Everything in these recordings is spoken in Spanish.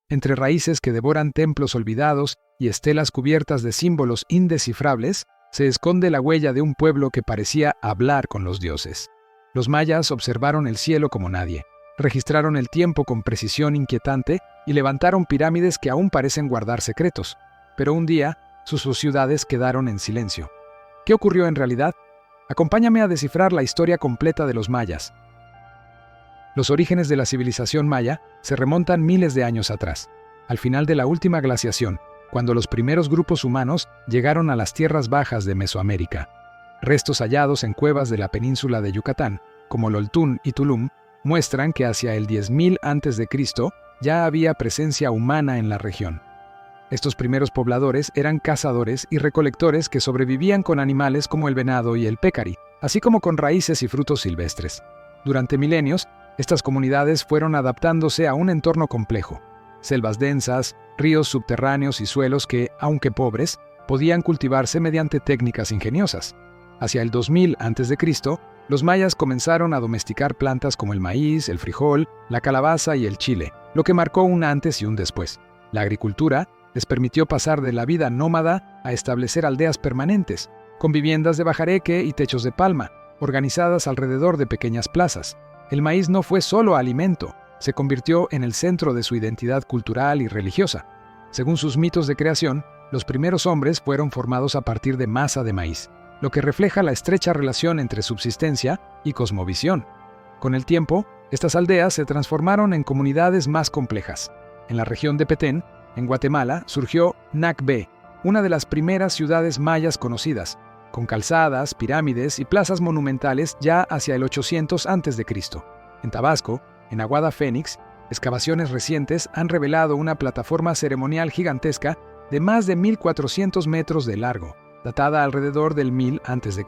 Entre raíces que devoran templos olvidados y estelas cubiertas de símbolos indescifrables, se esconde la huella de un pueblo que parecía hablar con los dioses. Los mayas observaron el cielo como nadie, registraron el tiempo con precisión inquietante y levantaron pirámides que aún parecen guardar secretos. Pero un día, sus ciudades quedaron en silencio. ¿Qué ocurrió en realidad? Acompáñame a descifrar la historia completa de los mayas. Los orígenes de la civilización maya se remontan miles de años atrás, al final de la última glaciación, cuando los primeros grupos humanos llegaron a las tierras bajas de Mesoamérica. Restos hallados en cuevas de la península de Yucatán, como Loltún y Tulum, muestran que hacia el 10.000 a.C. ya había presencia humana en la región. Estos primeros pobladores eran cazadores y recolectores que sobrevivían con animales como el venado y el pécari, así como con raíces y frutos silvestres. Durante milenios, estas comunidades fueron adaptándose a un entorno complejo: selvas densas, ríos subterráneos y suelos que, aunque pobres, podían cultivarse mediante técnicas ingeniosas. Hacia el 2000 a.C., los mayas comenzaron a domesticar plantas como el maíz, el frijol, la calabaza y el chile, lo que marcó un antes y un después. La agricultura les permitió pasar de la vida nómada a establecer aldeas permanentes, con viviendas de bajareque y techos de palma, organizadas alrededor de pequeñas plazas. El maíz no fue solo alimento, se convirtió en el centro de su identidad cultural y religiosa. Según sus mitos de creación, los primeros hombres fueron formados a partir de masa de maíz, lo que refleja la estrecha relación entre subsistencia y cosmovisión. Con el tiempo, estas aldeas se transformaron en comunidades más complejas. En la región de Petén, en Guatemala, surgió Nacbé, una de las primeras ciudades mayas conocidas, con calzadas, pirámides y plazas monumentales ya hacia el 800 a.C. En Tabasco, en Aguada Fénix, excavaciones recientes han revelado una plataforma ceremonial gigantesca de más de 1.400 metros de largo, datada alrededor del 1000 a.C.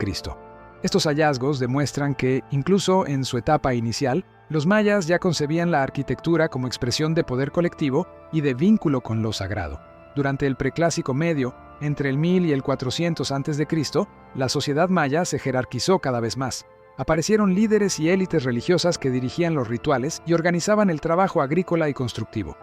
Estos hallazgos demuestran que, incluso en su etapa inicial, los mayas ya concebían la arquitectura como expresión de poder colectivo y de vínculo con lo sagrado. Durante el Preclásico Medio, entre el 1000 y el 400 a.C., la sociedad maya se jerarquizó cada vez más. Aparecieron líderes y élites religiosas que dirigían los rituales y organizaban el trabajo agrícola y constructivo.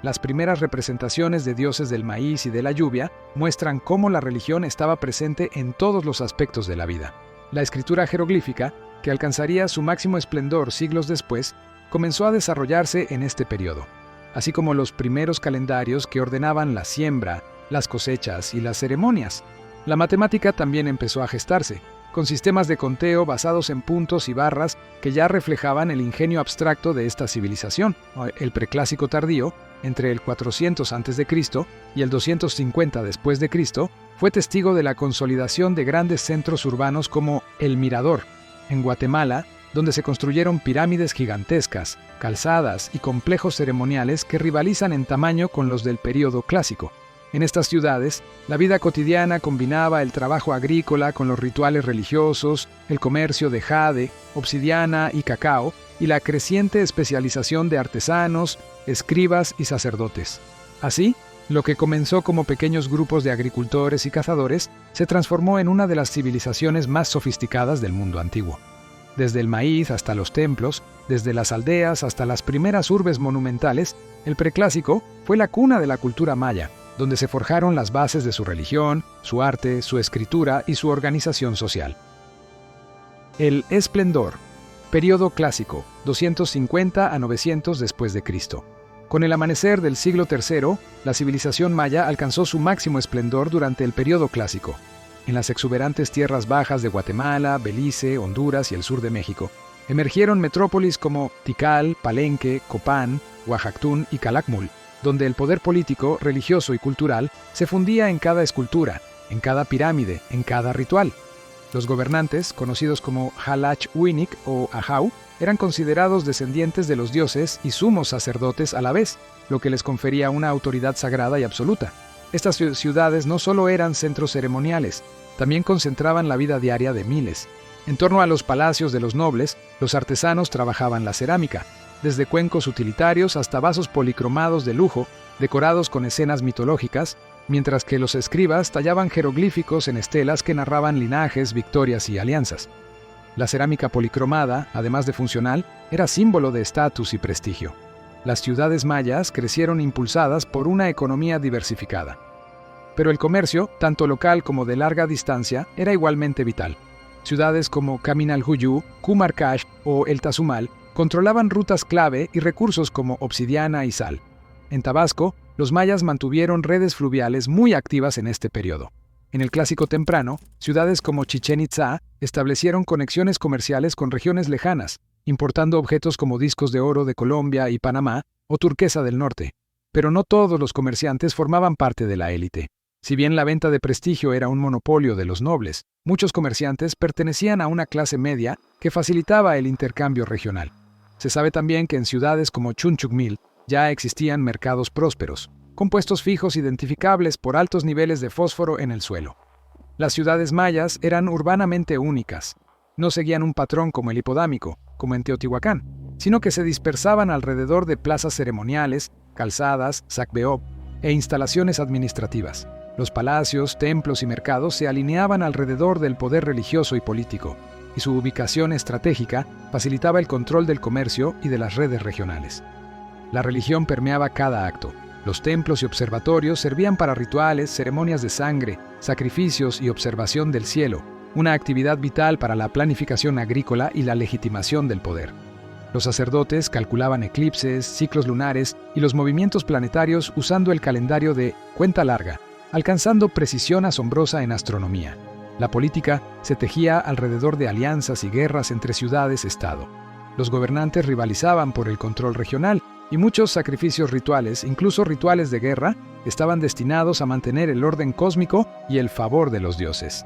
Las primeras representaciones de dioses del maíz y de la lluvia muestran cómo la religión estaba presente en todos los aspectos de la vida. La escritura jeroglífica, que alcanzaría su máximo esplendor siglos después, comenzó a desarrollarse en este periodo, así como los primeros calendarios que ordenaban la siembra, las cosechas y las ceremonias. La matemática también empezó a gestarse, con sistemas de conteo basados en puntos y barras que ya reflejaban el ingenio abstracto de esta civilización. El Preclásico tardío, entre el 400 a.C. y el 250 después de Cristo, fue testigo de la consolidación de grandes centros urbanos como El Mirador, en Guatemala, donde se construyeron pirámides gigantescas, calzadas y complejos ceremoniales que rivalizan en tamaño con los del período clásico. En estas ciudades, la vida cotidiana combinaba el trabajo agrícola con los rituales religiosos, el comercio de jade, obsidiana y cacao, y la creciente especialización de artesanos, escribas y sacerdotes. Así, lo que comenzó como pequeños grupos de agricultores y cazadores se transformó en una de las civilizaciones más sofisticadas del mundo antiguo. Desde el maíz hasta los templos, desde las aldeas hasta las primeras urbes monumentales, el Preclásico fue la cuna de la cultura maya, donde se forjaron las bases de su religión, su arte, su escritura y su organización social. El Esplendor, período clásico, 250 a 900 después de Cristo. Con el amanecer del siglo III, la civilización maya alcanzó su máximo esplendor durante el período clásico. En las exuberantes tierras bajas de Guatemala, Belice, Honduras y el sur de México, emergieron metrópolis como Tikal, Palenque, Copán, Oaxactún y Calakmul, donde el poder político, religioso y cultural se fundía en cada escultura, en cada pirámide, en cada ritual. Los gobernantes, conocidos como Halach-Uinic o Ahau, eran considerados descendientes de los dioses y sumos sacerdotes a la vez, lo que les confería una autoridad sagrada y absoluta. Estas ciudades no solo eran centros ceremoniales, también concentraban la vida diaria de miles. En torno a los palacios de los nobles, los artesanos trabajaban la cerámica, desde cuencos utilitarios hasta vasos policromados de lujo, decorados con escenas mitológicas, mientras que los escribas tallaban jeroglíficos en estelas que narraban linajes, victorias y alianzas. La cerámica policromada, además de funcional, era símbolo de estatus y prestigio. Las ciudades mayas crecieron impulsadas por una economía diversificada. Pero el comercio, tanto local como de larga distancia, era igualmente vital. Ciudades como Kaminaljuyu, Kumarkash o El Tazumal controlaban rutas clave y recursos como obsidiana y sal. En Tabasco, los mayas mantuvieron redes fluviales muy activas en este periodo. En el Clásico temprano, ciudades como Chichén Itzá establecieron conexiones comerciales con regiones lejanas, importando objetos como discos de oro de Colombia y Panamá o turquesa del norte. Pero no todos los comerciantes formaban parte de la élite. Si bien la venta de prestigio era un monopolio de los nobles, muchos comerciantes pertenecían a una clase media que facilitaba el intercambio regional. Se sabe también que en ciudades como Chunchugmil ya existían mercados prósperos, con puestos fijos identificables por altos niveles de fósforo en el suelo. Las ciudades mayas eran urbanamente únicas. No seguían un patrón como el hipodámico, como en Teotihuacán, sino que se dispersaban alrededor de plazas ceremoniales, calzadas, sacbeob e instalaciones administrativas. Los palacios, templos y mercados se alineaban alrededor del poder religioso y político, y su ubicación estratégica facilitaba el control del comercio y de las redes regionales. La religión permeaba cada acto. Los templos y observatorios servían para rituales, ceremonias de sangre, sacrificios y observación del cielo, una actividad vital para la planificación agrícola y la legitimación del poder. Los sacerdotes calculaban eclipses, ciclos lunares y los movimientos planetarios usando el calendario de cuenta larga, alcanzando precisión asombrosa en astronomía. La política se tejía alrededor de alianzas y guerras entre ciudades-estado. Los gobernantes rivalizaban por el control regional y muchos sacrificios rituales, incluso rituales de guerra, estaban destinados a mantener el orden cósmico y el favor de los dioses.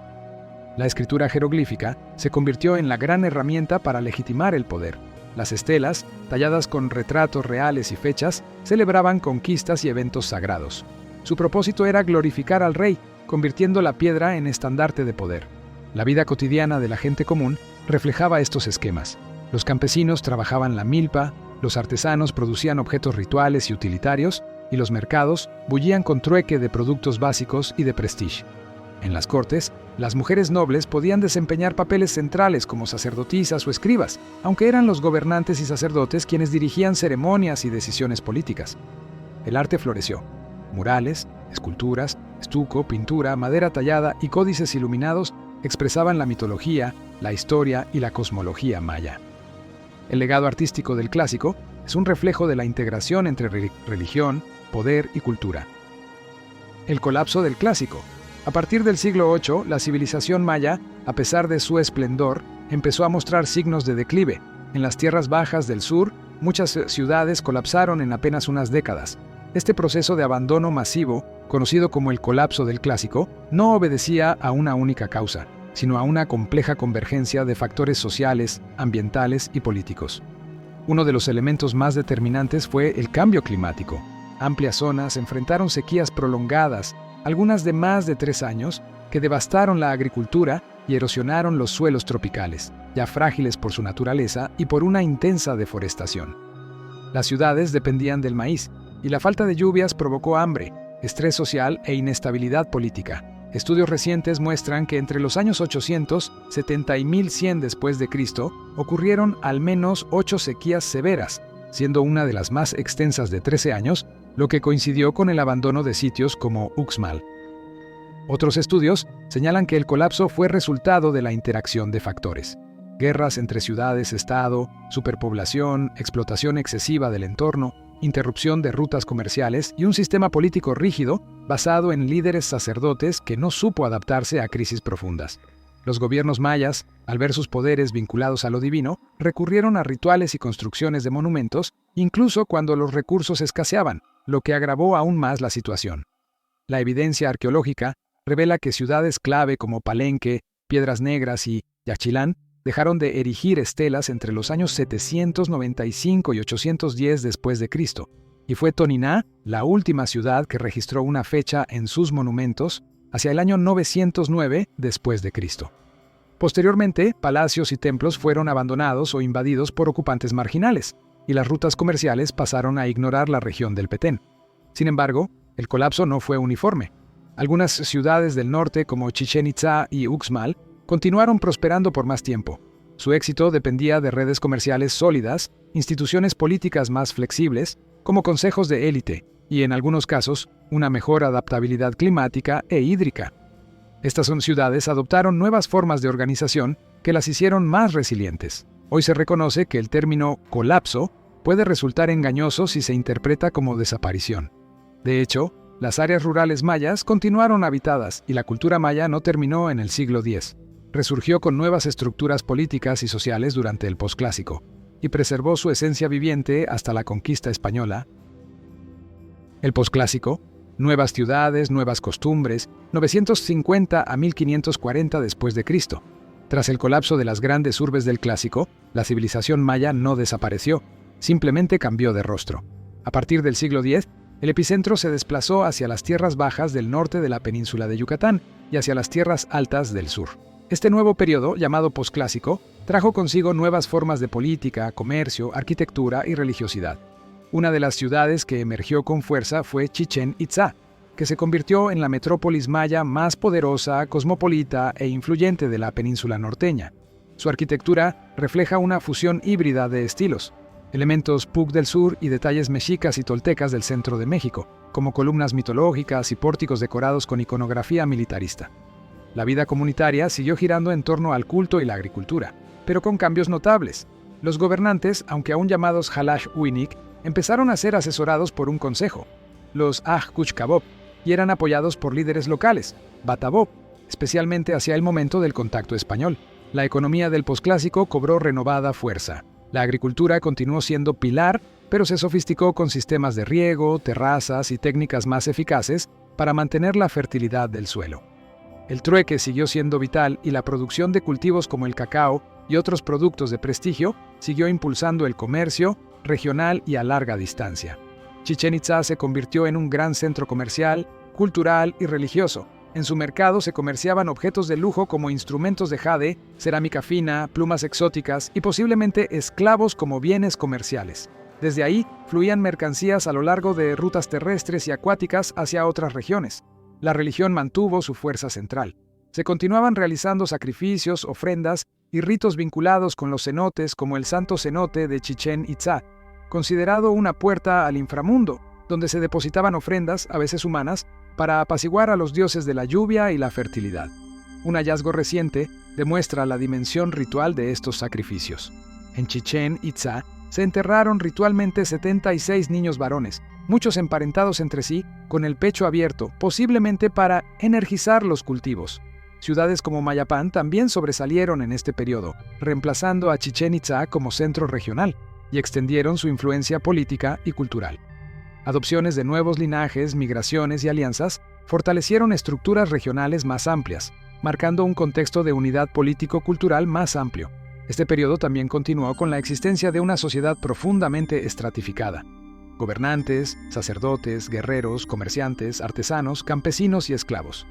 La escritura jeroglífica se convirtió en la gran herramienta para legitimar el poder. Las estelas, talladas con retratos reales y fechas, celebraban conquistas y eventos sagrados. Su propósito era glorificar al rey, convirtiendo la piedra en estandarte de poder. La vida cotidiana de la gente común reflejaba estos esquemas. Los campesinos trabajaban la milpa, los artesanos producían objetos rituales y utilitarios, y los mercados bullían con trueque de productos básicos y de prestigio. En las cortes, las mujeres nobles podían desempeñar papeles centrales como sacerdotisas o escribas, aunque eran los gobernantes y sacerdotes quienes dirigían ceremonias y decisiones políticas. El arte floreció. Murales, esculturas, estuco, pintura, madera tallada y códices iluminados expresaban la mitología, la historia y la cosmología maya. El legado artístico del Clásico es un reflejo de la integración entre religión, poder y cultura. El colapso del Clásico. A partir del siglo VIII, la civilización maya, a pesar de su esplendor, empezó a mostrar signos de declive. En las tierras bajas del sur, muchas ciudades colapsaron en apenas unas décadas. Este proceso de abandono masivo, conocido como el colapso del Clásico, no obedecía a una única causa, sino a una compleja convergencia de factores sociales, ambientales y políticos. Uno de los elementos más determinantes fue el cambio climático. Amplias zonas enfrentaron sequías prolongadas, algunas de más de 3 años, que devastaron la agricultura y erosionaron los suelos tropicales, ya frágiles por su naturaleza y por una intensa deforestación. Las ciudades dependían del maíz, y la falta de lluvias provocó hambre, estrés social e inestabilidad política. Estudios recientes muestran que entre los años 870 y 1100 después de Cristo ocurrieron al menos 8 sequías severas, siendo una de las más extensas de 13 años, lo que coincidió con el abandono de sitios como Uxmal. Otros estudios señalan que el colapso fue resultado de la interacción de factores: guerras entre ciudades-estado, superpoblación, explotación excesiva del entorno, interrupción de rutas comerciales y un sistema político rígido basado en líderes sacerdotes que no supo adaptarse a crisis profundas. Los gobiernos mayas, al ver sus poderes vinculados a lo divino, recurrieron a rituales y construcciones de monumentos, incluso cuando los recursos escaseaban, lo que agravó aún más la situación. La evidencia arqueológica revela que ciudades clave como Palenque, Piedras Negras y Yaxchilán dejaron de erigir estelas entre los años 795 y 810 después de Cristo, y fue Toniná la última ciudad que registró una fecha en sus monumentos hacia el año 909 después de Cristo. Posteriormente, palacios y templos fueron abandonados o invadidos por ocupantes marginales, y las rutas comerciales pasaron a ignorar la región del Petén. Sin embargo, el colapso no fue uniforme. Algunas ciudades del norte, como Chichén Itzá y Uxmal, continuaron prosperando por más tiempo. Su éxito dependía de redes comerciales sólidas, instituciones políticas más flexibles como consejos de élite y, en algunos casos, una mejor adaptabilidad climática e hídrica. Estas ciudades adoptaron nuevas formas de organización que las hicieron más resilientes. Hoy se reconoce que el término colapso puede resultar engañoso si se interpreta como desaparición. De hecho, las áreas rurales mayas continuaron habitadas y la cultura maya no terminó en el siglo X. Resurgió con nuevas estructuras políticas y sociales durante el posclásico y preservó su esencia viviente hasta la conquista española. El posclásico, nuevas ciudades, nuevas costumbres, 950 a 1540 después de Cristo. Tras el colapso de las grandes urbes del clásico, la civilización maya no desapareció, simplemente cambió de rostro. A partir del siglo X, el epicentro se desplazó hacia las tierras bajas del norte de la península de Yucatán y hacia las tierras altas del sur. Este nuevo periodo, llamado posclásico, trajo consigo nuevas formas de política, comercio, arquitectura y religiosidad. Una de las ciudades que emergió con fuerza fue Chichén Itzá, que se convirtió en la metrópolis maya más poderosa, cosmopolita e influyente de la península norteña. Su arquitectura refleja una fusión híbrida de estilos, elementos Puc del sur y detalles mexicas y toltecas del centro de México, como columnas mitológicas y pórticos decorados con iconografía militarista. La vida comunitaria siguió girando en torno al culto y la agricultura, pero con cambios notables. Los gobernantes, aunque aún llamados Halash Uinik, empezaron a ser asesorados por un consejo, los Ajkuchkabop, y eran apoyados por líderes locales, Batabop, especialmente hacia el momento del contacto español. La economía del posclásico cobró renovada fuerza. La agricultura continuó siendo pilar, pero se sofisticó con sistemas de riego, terrazas y técnicas más eficaces para mantener la fertilidad del suelo. El trueque siguió siendo vital y la producción de cultivos como el cacao y otros productos de prestigio siguió impulsando el comercio regional y a larga distancia. Chichén Itzá se convirtió en un gran centro comercial, cultural y religioso. En su mercado se comerciaban objetos de lujo como instrumentos de jade, cerámica fina, plumas exóticas y posiblemente esclavos como bienes comerciales. Desde ahí fluían mercancías a lo largo de rutas terrestres y acuáticas hacia otras regiones. La religión mantuvo su fuerza central. Se continuaban realizando sacrificios, ofrendas y ritos vinculados con los cenotes como el Santo Cenote de Chichén Itzá, considerado una puerta al inframundo, donde se depositaban ofrendas, a veces humanas, para apaciguar a los dioses de la lluvia y la fertilidad. Un hallazgo reciente demuestra la dimensión ritual de estos sacrificios. En Chichén Itzá se enterraron ritualmente 76 niños varones, muchos emparentados entre sí, con el pecho abierto, posiblemente para energizar los cultivos. Ciudades como Mayapán también sobresalieron en este periodo, reemplazando a Chichén Itzá como centro regional, y extendieron su influencia política y cultural. Adopciones de nuevos linajes, migraciones y alianzas fortalecieron estructuras regionales más amplias, marcando un contexto de unidad político-cultural más amplio. Este periodo también continuó con la existencia de una sociedad profundamente estratificada. Gobernantes, sacerdotes, guerreros, comerciantes, artesanos, campesinos y esclavos.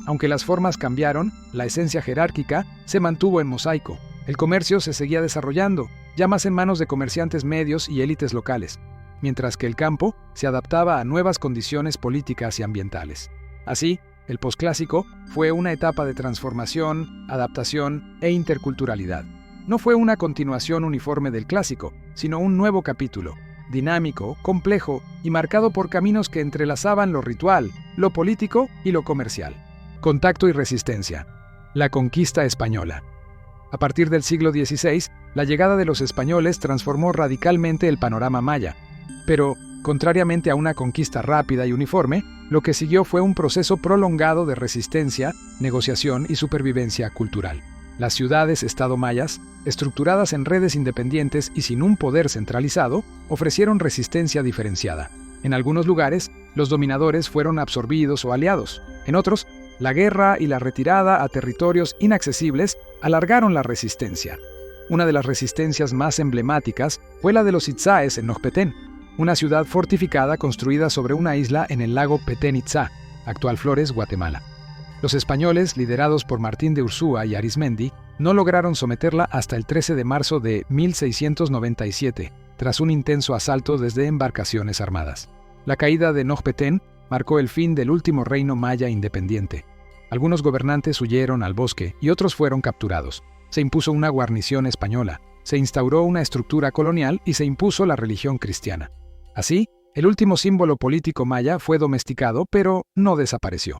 Aunque las formas cambiaron, la esencia jerárquica se mantuvo en mosaico. El comercio se seguía desarrollando, ya más en manos de comerciantes medios y élites locales, mientras que el campo se adaptaba a nuevas condiciones políticas y ambientales. Así, el posclásico fue una etapa de transformación, adaptación e interculturalidad. No fue una continuación uniforme del clásico, sino un nuevo capítulo, dinámico, complejo y marcado por caminos que entrelazaban lo ritual, lo político y lo comercial. Contacto y resistencia. La conquista española. A partir del siglo XVI, la llegada de los españoles transformó radicalmente el panorama maya. Pero, contrariamente a una conquista rápida y uniforme, lo que siguió fue un proceso prolongado de resistencia, negociación y supervivencia cultural. Las ciudades-estado mayas, estructuradas en redes independientes y sin un poder centralizado, ofrecieron resistencia diferenciada. En algunos lugares, los dominadores fueron absorbidos o aliados. En otros, la guerra y la retirada a territorios inaccesibles alargaron la resistencia. Una de las resistencias más emblemáticas fue la de los Itzáes en Nojpetén, una ciudad fortificada construida sobre una isla en el lago Petén Itzá, actual Flores, Guatemala. Los españoles, liderados por Martín de Ursúa y Arizmendi, no lograron someterla hasta el 13 de marzo de 1697, tras un intenso asalto desde embarcaciones armadas. La caída de Nojpetén marcó el fin del último reino maya independiente. Algunos gobernantes huyeron al bosque y otros fueron capturados. Se impuso una guarnición española, se instauró una estructura colonial y se impuso la religión cristiana. Así, el último símbolo político maya fue domesticado, pero no desapareció.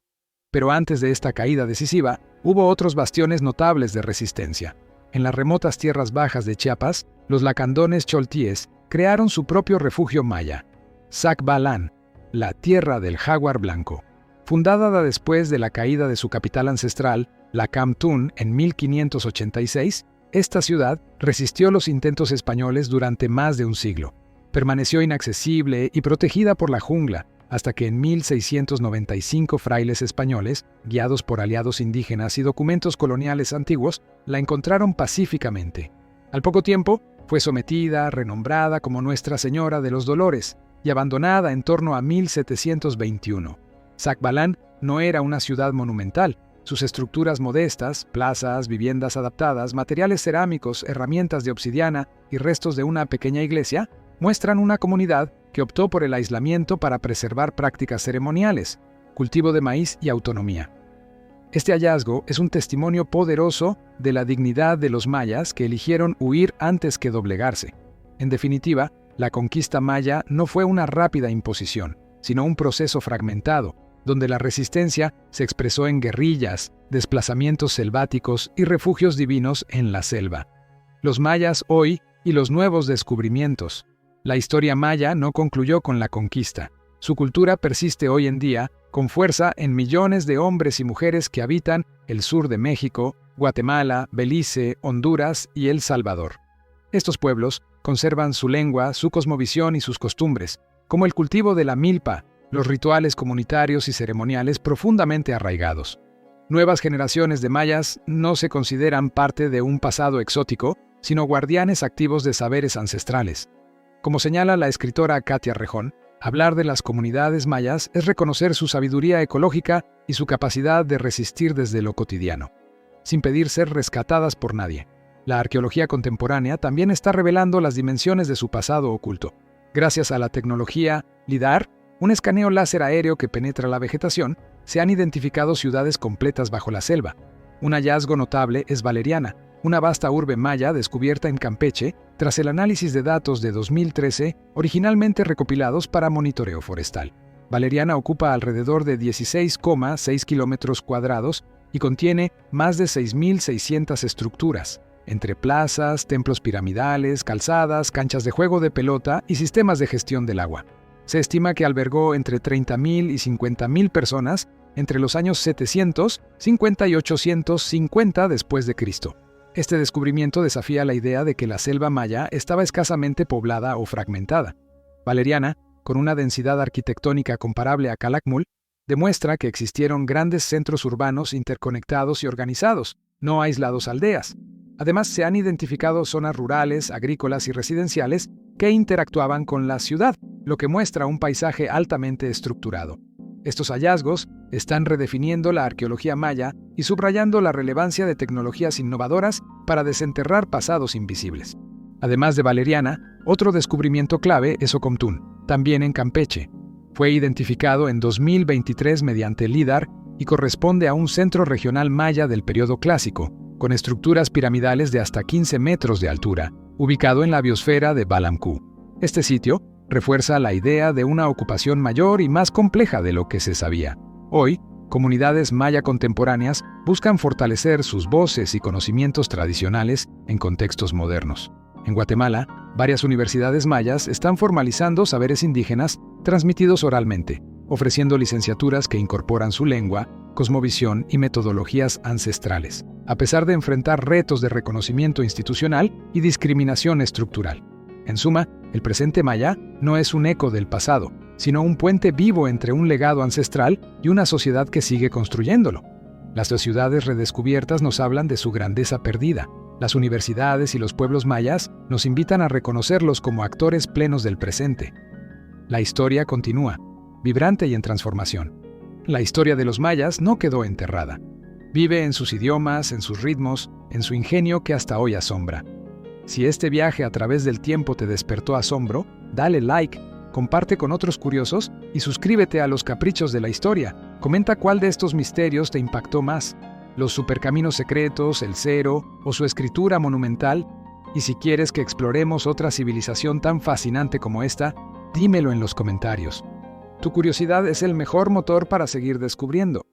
Pero antes de esta caída decisiva, hubo otros bastiones notables de resistencia. En las remotas tierras bajas de Chiapas, los lacandones choltíes crearon su propio refugio maya, Zacbalán, la tierra del jaguar blanco. Fundada después de la caída de su capital ancestral, Lacamtún, en 1586, esta ciudad resistió los intentos españoles durante más de un siglo. Permaneció inaccesible y protegida por la jungla, hasta que en 1695 frailes españoles, guiados por aliados indígenas y documentos coloniales antiguos, la encontraron pacíficamente. Al poco tiempo, fue sometida, renombrada como Nuestra Señora de los Dolores y abandonada en torno a 1721. Zacbalán no era una ciudad monumental. Sus estructuras modestas, plazas, viviendas adaptadas, materiales cerámicos, herramientas de obsidiana y restos de una pequeña iglesia muestran una comunidad que optó por el aislamiento para preservar prácticas ceremoniales, cultivo de maíz y autonomía. Este hallazgo es un testimonio poderoso de la dignidad de los mayas que eligieron huir antes que doblegarse. En definitiva, la conquista maya no fue una rápida imposición, sino un proceso fragmentado, donde la resistencia se expresó en guerrillas, desplazamientos selváticos y refugios divinos en la selva. Los mayas hoy y los nuevos descubrimientos. La historia maya no concluyó con la conquista. Su cultura persiste hoy en día con fuerza en millones de hombres y mujeres que habitan el sur de México, Guatemala, Belice, Honduras y El Salvador. Estos pueblos conservan su lengua, su cosmovisión y sus costumbres, como el cultivo de la milpa, los rituales comunitarios y ceremoniales profundamente arraigados. Nuevas generaciones de mayas no se consideran parte de un pasado exótico, sino guardianes activos de saberes ancestrales. Como señala la escritora Katia Rejón, hablar de las comunidades mayas es reconocer su sabiduría ecológica y su capacidad de resistir desde lo cotidiano, sin pedir ser rescatadas por nadie. La arqueología contemporánea también está revelando las dimensiones de su pasado oculto. Gracias a la tecnología LIDAR, un escaneo láser aéreo que penetra la vegetación, se han identificado ciudades completas bajo la selva. Un hallazgo notable es Valeriana, una vasta urbe maya descubierta en Campeche tras el análisis de datos de 2013 originalmente recopilados para monitoreo forestal. Valeriana ocupa alrededor de 16,6 kilómetros cuadrados y contiene más de 6.600 estructuras, entre plazas, templos piramidales, calzadas, canchas de juego de pelota y sistemas de gestión del agua. Se estima que albergó entre 30.000 y 50.000 personas entre los años 750 y 850 después de Cristo. Este descubrimiento desafía la idea de que la selva maya estaba escasamente poblada o fragmentada. Valeriana, con una densidad arquitectónica comparable a Calakmul, demuestra que existieron grandes centros urbanos interconectados y organizados, no aislados aldeas. Además, se han identificado zonas rurales, agrícolas y residenciales que interactuaban con la ciudad, lo que muestra un paisaje altamente estructurado. Estos hallazgos están redefiniendo la arqueología maya y subrayando la relevancia de tecnologías innovadoras para desenterrar pasados invisibles. Además de Valeriana, otro descubrimiento clave es Ocomtún, también en Campeche. Fue identificado en 2023 mediante LIDAR y corresponde a un centro regional maya del periodo clásico, con estructuras piramidales de hasta 15 metros de altura, ubicado en la biosfera de Balamcú. Este sitio refuerza la idea de una ocupación mayor y más compleja de lo que se sabía. Hoy, comunidades maya contemporáneas buscan fortalecer sus voces y conocimientos tradicionales en contextos modernos. En Guatemala, varias universidades mayas están formalizando saberes indígenas transmitidos oralmente, ofreciendo licenciaturas que incorporan su lengua, cosmovisión y metodologías ancestrales, a pesar de enfrentar retos de reconocimiento institucional y discriminación estructural. En suma, el presente maya no es un eco del pasado, sino un puente vivo entre un legado ancestral y una sociedad que sigue construyéndolo. Las ciudades redescubiertas nos hablan de su grandeza perdida. Las universidades y los pueblos mayas nos invitan a reconocerlos como actores plenos del presente. La historia continúa, vibrante y en transformación. La historia de los mayas no quedó enterrada. Vive en sus idiomas, en sus ritmos, en su ingenio que hasta hoy asombra. Si este viaje a través del tiempo te despertó asombro, dale like, comparte con otros curiosos y suscríbete a Los Caprichos de la Historia. Comenta cuál de estos misterios te impactó más, los supercaminos secretos, el cero o su escritura monumental. Y si quieres que exploremos otra civilización tan fascinante como esta, Dímelo en los comentarios. Tu curiosidad es el mejor motor para seguir descubriendo.